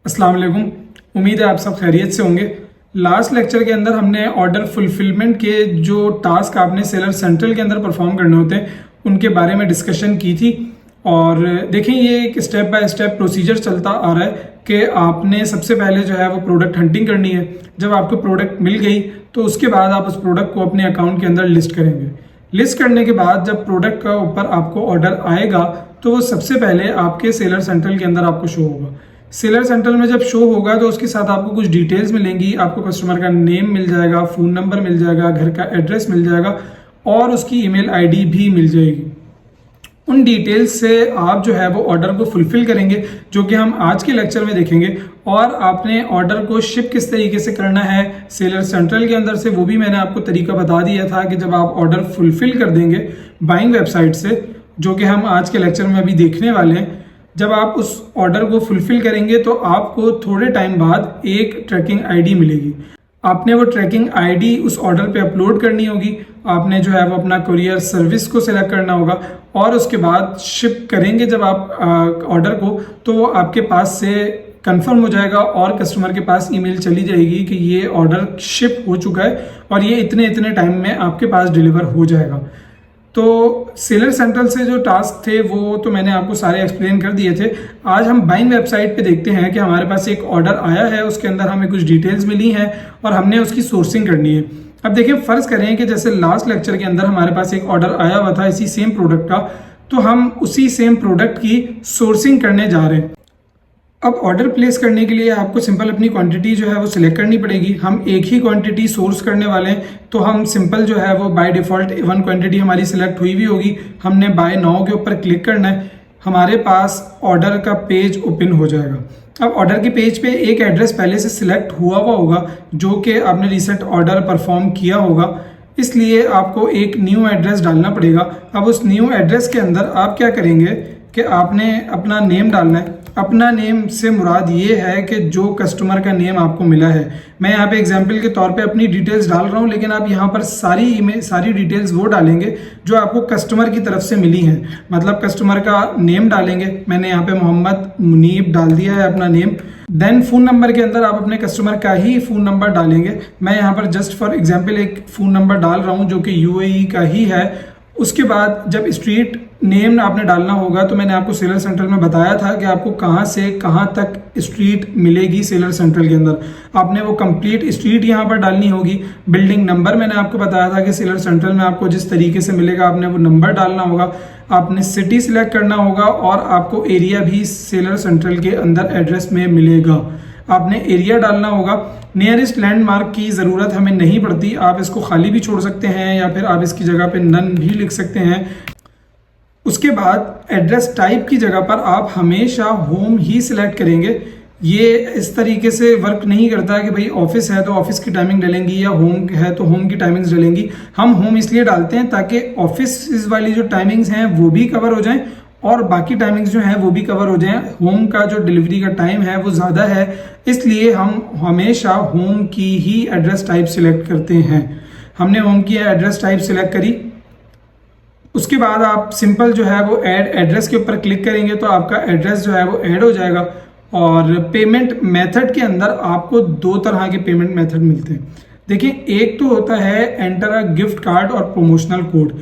अस्सलाम वालेकुम। उम्मीद है आप सब खैरियत से होंगे। लास्ट लेक्चर के अंदर हमने ऑर्डर फुलफिलमेंट के जो टास्क आपने सेलर सेंट्रल के अंदर परफॉर्म करने होते हैं उनके बारे में डिस्कशन की थी। और देखें, ये एक स्टेप बाय स्टेप प्रोसीजर चलता आ रहा है कि आपने सबसे पहले जो है वो प्रोडक्ट हंटिंग करनी है। जब आपको प्रोडक्ट मिल गई तो उसके बाद आप उस प्रोडक्ट को अपने अकाउंट के अंदर लिस्ट करेंगे। लिस्ट करने के बाद जब प्रोडक्ट का ऊपर आपको ऑर्डर आएगा तो वो सबसे पहले आपके सेलर सेंट्रल के अंदर आपको शो होगा। सेलर सेंट्रल में जब शो होगा तो उसके साथ आपको कुछ डिटेल्स मिलेंगी। आपको कस्टमर का नेम मिल जाएगा, फ़ोन नंबर मिल जाएगा, घर का एड्रेस मिल जाएगा और उसकी ईमेल आईडी भी मिल जाएगी। उन डिटेल्स से आप जो है वो ऑर्डर को फुलफिल करेंगे, जो कि हम आज के लेक्चर में देखेंगे। और आपने ऑर्डर को शिप किस तरीके से करना है सेलर सेंट्रल के अंदर से, वो भी मैंने आपको तरीका बता दिया था कि जब आप ऑर्डर फुलफिल कर देंगे बाइंग वेबसाइट से, जो कि हम आज के लेक्चर में अभी देखने वाले हैं। जब आप उस ऑर्डर को फुलफिल करेंगे तो आपको थोड़े टाइम बाद एक ट्रैकिंग आईडी मिलेगी। आपने वो ट्रैकिंग आईडी उस ऑर्डर पे अपलोड करनी होगी। आपने जो है वो अपना कुरियर सर्विस को सिलेक्ट करना होगा और उसके बाद शिप करेंगे जब आप ऑर्डर को, तो वो आपके पास से कंफर्म हो जाएगा और कस्टमर के पास ईमेल चली जाएगी कि ये ऑर्डर शिप हो चुका है और ये इतने इतने टाइम में आपके पास डिलीवर हो जाएगा। तो सेलर सेंट्रल से जो टास्क थे वो तो मैंने आपको सारे एक्सप्लेन कर दिए थे। आज हम बाइंग वेबसाइट पे देखते हैं कि हमारे पास एक ऑर्डर आया है, उसके अंदर हमें कुछ डिटेल्स मिली हैं और हमने उसकी सोर्सिंग करनी है। अब देखिए, फर्ज करें कि जैसे लास्ट लेक्चर के अंदर हमारे पास एक ऑर्डर आया हुआ था इसी सेम प्रोडक्ट का, तो हम उसी सेम प्रोडक्ट की सोर्सिंग करने जा रहे हैं। अब ऑर्डर प्लेस करने के लिए आपको सिंपल अपनी क्वांटिटी जो है वो सिलेक्ट करनी पड़ेगी। हम एक ही क्वांटिटी सोर्स करने वाले हैं, तो हम सिंपल जो है वो बाय डिफ़ॉल्ट 1 क्वांटिटी हमारी सिलेक्ट हुई होगी। हमने बाय नाउ के ऊपर क्लिक करना है, हमारे पास ऑर्डर का पेज ओपन हो जाएगा। अब ऑर्डर के पेज पे एक एड्रेस पहले से सिलेक्ट हुआ होगा, जो कि आपने रिसेंट ऑर्डर परफॉर्म किया होगा, इसलिए आपको एक न्यू एड्रेस डालना पड़ेगा। अब उस न्यू एड्रेस के अंदर आप क्या करेंगे कि आपने अपना नेम डालना है। अपना नेम से मुराद ये है कि जो कस्टमर का नेम आपको मिला है। मैं यहाँ पे एग्जांपल के तौर पे अपनी डिटेल्स डाल रहा हूँ, लेकिन आप यहाँ पर सारी डिटेल्स वो डालेंगे जो आपको कस्टमर की तरफ से मिली हैं। मतलब कस्टमर का नेम डालेंगे। मैंने यहाँ पे मोहम्मद मुनीब डाल दिया है अपना नेम। देन फ़ोन नंबर के अंदर आप अपने कस्टमर का ही फ़ोन नंबर डालेंगे। मैं यहाँ पर जस्ट फॉर एग्जाम्पल एक फ़ोन नंबर डाल रहा हूँ जो कि UAE का ही है। उसके बाद जब स्ट्रीट नेम आपने डालना होगा, तो मैंने आपको सेलर सेंट्रल में बताया था कि आपको कहाँ से कहाँ तक स्ट्रीट मिलेगी सेलर सेंट्रल के अंदर। आपने वो कंप्लीट स्ट्रीट यहाँ पर डालनी होगी। बिल्डिंग नंबर मैंने आपको बताया था कि सेलर सेंट्रल में आपको जिस तरीके से मिलेगा आपने वो नंबर डालना होगा। आपने सिटी सिलेक्ट करना होगा और आपको एरिया भी सेलर सेंट्रल के अंदर एड्रेस में मिलेगा। आपने एरिया डालना होगा। नियरेस्ट लैंडमार्क की ज़रूरत हमें नहीं पड़ती, आप इसको खाली भी छोड़ सकते हैं या फिर आप इसकी जगह पे नन भी लिख सकते हैं। उसके बाद एड्रेस टाइप की जगह पर आप हमेशा होम ही सिलेक्ट करेंगे। ये इस तरीके से वर्क नहीं करता है कि भाई ऑफिस है तो ऑफिस की टाइमिंग डलेंगी या होम है तो होम की टाइमिंग्स डलेंगी। हम होम इसलिए डालते हैं ताकि ऑफिस वाली जो टाइमिंग्स हैं वो भी कवर हो जाएं और बाकी टाइमिंग्स जो हैं वो भी कवर हो जाएं। होम का जो डिलीवरी का टाइम है वो ज़्यादा है, इसलिए हम हमेशा होम की ही एड्रेस टाइप सिलेक्ट करते हैं। हमने होम की एड्रेस टाइप सिलेक्ट करी। उसके बाद आप सिंपल जो है वो ऐड एड्रेस के ऊपर क्लिक करेंगे तो आपका एड्रेस जो है वो ऐड हो जाएगा। और पेमेंट मेथड के अंदर आपको 2 तरह के पेमेंट मेथड मिलते हैं। देखिए, एक तो होता है एंटर अ गिफ्ट कार्ड और प्रमोशनल कोड।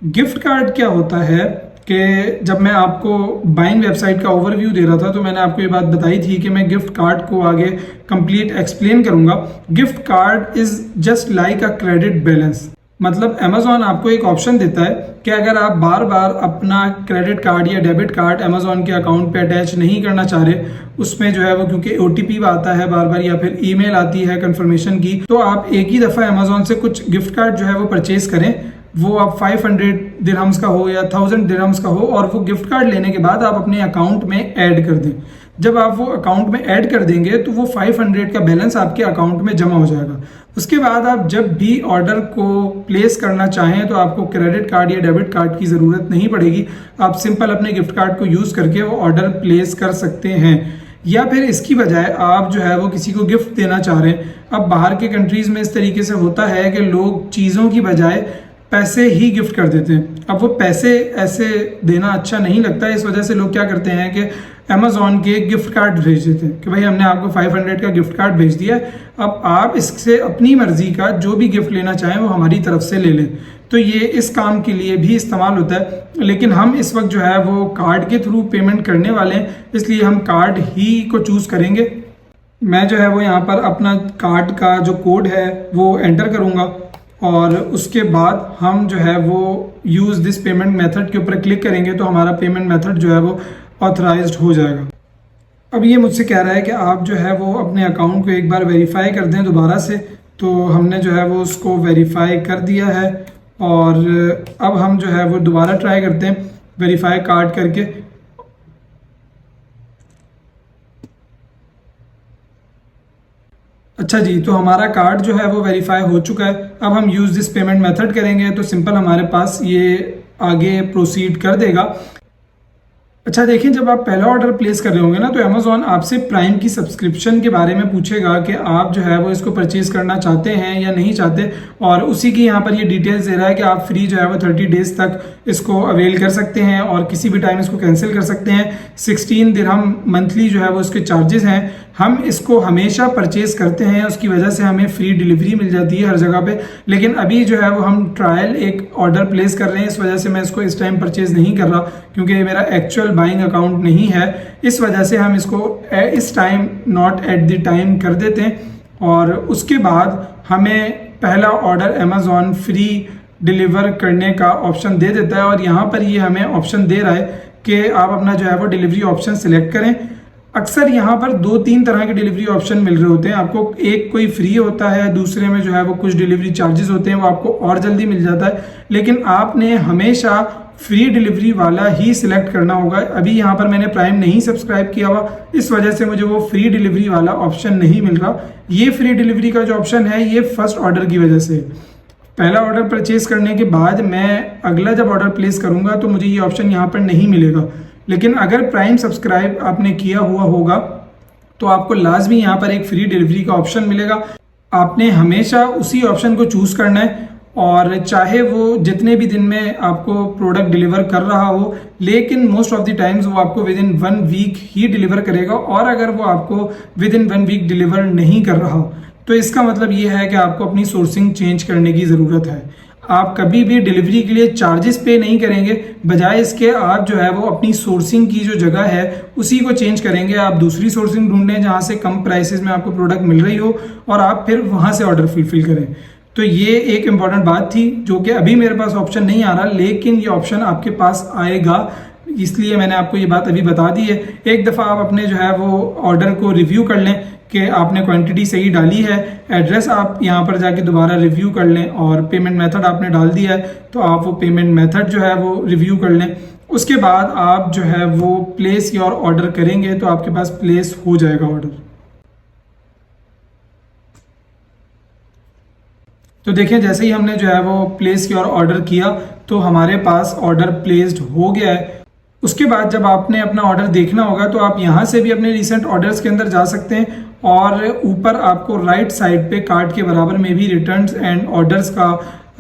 गिफ्ट कार्ड क्या होता है कि जब मैं आपको बाइंग वेबसाइट का ओवरव्यू दे रहा था तो मैंने आपको ये बात बताई थी कि मैं गिफ्ट कार्ड को आगे कंप्लीट एक्सप्लेन करूंगा। Gift card is just like a credit balance. मतलब अमेजोन आपको एक ऑप्शन देता है कि अगर आप बार बार अपना क्रेडिट कार्ड या डेबिट कार्ड अमेजोन के अकाउंट पे अटैच नहीं करना चाह रहे, उसमें जो है वो क्योंकि OTP आता है बार बार या फिर ईमेल आती है कंफर्मेशन की, तो आप एक ही दफ़ा अमेजोन से कुछ गिफ्ट कार्ड जो है वो परचेज करें। वो आप 500 दिरहम्स का हो या 1000 दिरहम्स का हो, और वो गिफ्ट कार्ड लेने के बाद आप अपने अकाउंट में ऐड कर दें। जब आप वो अकाउंट में ऐड कर देंगे तो वो 500 का बैलेंस आपके अकाउंट में जमा हो जाएगा। उसके बाद आप जब भी ऑर्डर को प्लेस करना चाहें तो आपको क्रेडिट कार्ड या डेबिट कार्ड की ज़रूरत नहीं पड़ेगी। आप सिंपल अपने गिफ्ट कार्ड को यूज़ करके वो ऑर्डर प्लेस कर सकते हैं। या फिर इसकी बजाय आप जो है वो किसी को गिफ्ट देना चाह रहे हैं। अब बाहर के कंट्रीज़ में इस तरीके से होता है कि लोग चीज़ों की बजाय पैसे ही गिफ्ट कर देते हैं। अब वो पैसे ऐसे देना अच्छा नहीं लगता है, इस वजह से लोग क्या करते हैं कि अमेजोन के गिफ्ट कार्ड भेज देते हैं कि भाई हमने आपको 500 का गिफ्ट कार्ड भेज दिया है, अब आप इससे अपनी मर्जी का जो भी गिफ्ट लेना चाहें वो हमारी तरफ से ले लें। तो ये इस काम के लिए भी इस्तेमाल होता है, लेकिन हम इस वक्त जो है वो कार्ड के थ्रू पेमेंट करने वाले हैं, इसलिए हम कार्ड ही को चूज़ करेंगे। मैं जो है वो यहाँ पर अपना कार्ड का जो कोड है वो एंटर करूँगा और उसके बाद हम जो है वो यूज़ दिस पेमेंट मेथड के ऊपर क्लिक करेंगे तो हमारा पेमेंट मेथड जो है वो ऑथराइज्ड हो जाएगा। अब ये मुझसे कह रहा है कि आप जो है वो अपने अकाउंट को एक बार वेरीफाई कर दें दोबारा से, तो हमने जो है वो उसको वेरीफाई कर दिया है और अब हम जो है वो दोबारा ट्राई करते हैं वेरीफाई कार्ड करके। अच्छा जी, तो हमारा कार्ड जो है वो वेरीफाई हो चुका है। अब हम यूज़ दिस पेमेंट मेथड करेंगे तो सिंपल हमारे पास ये आगे प्रोसीड कर देगा। अच्छा देखिए, जब आप पहला ऑर्डर प्लेस कर रहे होंगे ना तो अमेजोन आपसे प्राइम की सब्सक्रिप्शन के बारे में पूछेगा कि आप जो है वो इसको परचेज करना चाहते हैं या नहीं चाहते, और उसी की यहाँ पर ये डिटेल्स दे रहा है कि आप फ्री जो है वो 30 डेज तक इसको अवेल कर सकते हैं और किसी भी टाइम इसको कैंसिल कर सकते हैं। 16 दिरहम मंथली जो है वो इसके चार्जेस हैं। हम इसको हमेशा परचेज करते हैं, उसकी वजह से हमें फ्री डिलीवरी मिल जाती है हर जगह पे, लेकिन अभी जो है वो हम ट्रायल एक ऑर्डर प्लेस कर रहे हैं, इस वजह से मैं इसको इस टाइम परचेज नहीं कर रहा क्योंकि ये मेरा एक्चुअल बाइंग अकाउंट नहीं है। इस वजह से हम इसको इस time not at the time कर देते हैं और उसके बाद हमें पहला ऑर्डर अमेजोन फ्री डिलीवर करने का ऑप्शन दे देता है और यहाँ पर ये हमें ऑप्शन दे रहा है कि आप अपना जो है वो डिलीवरी ऑप्शन सिलेक्ट करें। अक्सर यहाँ पर 2-3 तरह के डिलीवरी ऑप्शन मिल रहे होते हैं आपको, एक कोई फ्री होता है, दूसरे में जो है वो कुछ डिलीवरी चार्जेस होते हैं, वो आपको और जल्दी मिल जाता है, लेकिन आपने हमेशा फ्री डिलीवरी वाला ही सिलेक्ट करना होगा। अभी यहाँ पर मैंने प्राइम नहीं सब्सक्राइब किया हुआ, इस वजह से मुझे वो फ्री डिलीवरी वाला ऑप्शन नहीं मिल रहा। ये फ्री डिलीवरी का जो ऑप्शन है ये फर्स्ट ऑर्डर की वजह से। पहला ऑर्डर परचेज करने के बाद मैं अगला जब ऑर्डर प्लेस करूंगा तो मुझे ये ऑप्शन यहाँ पर नहीं मिलेगा, लेकिन अगर प्राइम सब्सक्राइब आपने किया हुआ होगा तो आपको लाजमी यहाँ पर एक फ्री डिलीवरी का ऑप्शन मिलेगा। आपने हमेशा उसी ऑप्शन को चूज करना है और चाहे वो जितने भी दिन में आपको प्रोडक्ट डिलीवर कर रहा हो, लेकिन मोस्ट ऑफ द टाइम्स वो आपको विद इन 1 वीक ही डिलीवर करेगा। और अगर वो आपको विद इन 1 वीक डिलीवर नहीं कर रहा हो तो इसका मतलब ये है कि आपको अपनी सोर्सिंग चेंज करने की ज़रूरत है। आप कभी भी डिलीवरी के लिए चार्जेस पे नहीं करेंगे, बजाय इसके आप जो है वो अपनी सोर्सिंग की जो जगह है उसी को चेंज करेंगे। आप दूसरी सोर्सिंग ढूंढें जहाँ से कम प्राइसेस में आपको प्रोडक्ट मिल रही हो और आप फिर वहाँ से ऑर्डर फुलफिल करें। तो ये एक इम्पॉर्टेंट बात थी जो कि अभी मेरे पास ऑप्शन नहीं आ रहा, लेकिन ये ऑप्शन आपके पास आएगा, इसलिए मैंने आपको ये बात अभी बता दी है। एक दफ़ा आप अपने जो है वो ऑर्डर को रिव्यू कर लें कि आपने क्वांटिटी सही डाली है, एड्रेस आप यहाँ पर जाके दोबारा रिव्यू कर लें और पेमेंट मेथड आपने डाल दिया है तो आप वो पेमेंट मेथड जो है वो रिव्यू कर लें। उसके बाद आप जो है वो प्लेस योर ऑर्डर करेंगे तो आपके पास प्लेस हो जाएगा ऑर्डर। तो देखें, जैसे ही हमने जो है वो प्लेस योर ऑर्डर किया तो हमारे पास ऑर्डर प्लेस्ड हो गया है। उसके बाद जब आपने अपना ऑर्डर देखना होगा तो आप यहाँ से भी अपने रिसेंट ऑर्डर्स के अंदर जा सकते हैं और ऊपर आपको राइट साइड पे कार्ट के बराबर में भी रिटर्न्स एंड ऑर्डर्स का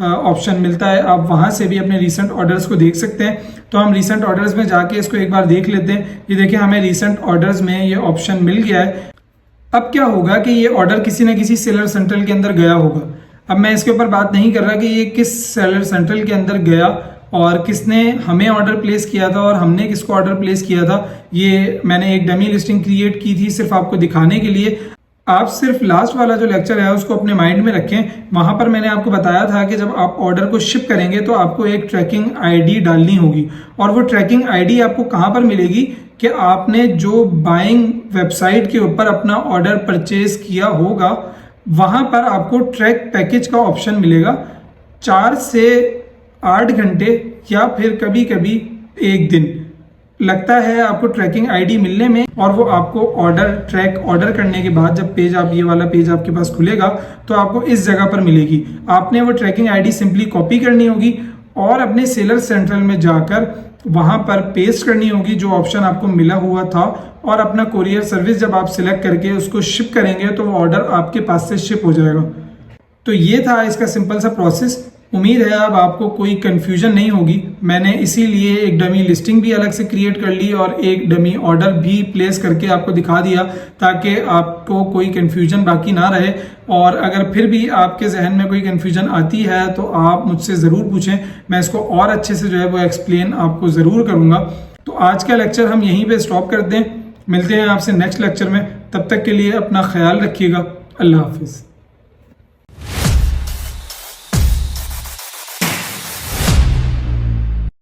ऑप्शन मिलता है। आप वहाँ से भी अपने रिसेंट ऑर्डर्स को देख सकते हैं। तो हम रिसेंट ऑर्डर्स में जाके इसको एक बार देख लेते हैं। ये देखिए, हमें रिसेंट ऑर्डर्स में ये ऑप्शन मिल गया है। अब क्या होगा कि ये ऑर्डर किसी न किसी सेलर सेंट्रल के अंदर गया होगा। अब मैं इसके ऊपर बात नहीं कर रहा कि ये किस सेलर सेंट्रल के अंदर गया और किसने हमें ऑर्डर प्लेस किया था और हमने किसको ऑर्डर प्लेस किया था। ये मैंने एक डमी लिस्टिंग क्रिएट की थी सिर्फ आपको दिखाने के लिए। आप सिर्फ लास्ट वाला जो लेक्चर है उसको अपने माइंड में रखें। वहां पर मैंने आपको बताया था कि जब आप ऑर्डर को शिप करेंगे तो आपको एक ट्रैकिंग आईडी डालनी होगी और वो ट्रैकिंग आईडी आपको कहां पर मिलेगी कि आपने जो बाइंग वेबसाइट के ऊपर अपना ऑर्डर परचेज किया होगा वहां पर आपको ट्रैक पैकेज का ऑप्शन मिलेगा। 4 से 8 घंटे या फिर कभी कभी 1 दिन लगता है आपको ट्रैकिंग आईडी मिलने में, और वो आपको ऑर्डर करने के बाद जब पेज आप ये वाला पेज आपके पास खुलेगा तो आपको इस जगह पर मिलेगी। आपने वो ट्रैकिंग आईडी सिंपली कॉपी करनी होगी और अपने सेलर सेंट्रल में जाकर वहां पर पेस्ट करनी होगी जो ऑप्शन आपको मिला हुआ था, और अपना कोरियर सर्विस जब आप सिलेक्ट करके उसको शिप करेंगे तो वो ऑर्डर आपके पास से शिप हो जाएगा। तो ये था इसका सिंपल सा प्रोसेस। उम्मीद है अब आपको कोई कंफ्यूजन नहीं होगी। मैंने इसीलिए एक डमी लिस्टिंग भी अलग से क्रिएट कर ली और एक डमी ऑर्डर भी प्लेस करके आपको दिखा दिया, ताकि आपको कोई कंफ्यूजन बाकी ना रहे। और अगर फिर भी आपके जहन में कोई कंफ्यूजन आती है तो आप मुझसे ज़रूर पूछें, मैं इसको और अच्छे से जो है वो एक्सप्लेन आपको ज़रूर करूँगा। तो आज का लेक्चर हम यहीं पे स्टॉप करते हैं, मिलते हैं आपसे नेक्स्ट लेक्चर में। तब तक के लिए अपना ख्याल रखिएगा। अल्लाह हाफिज़।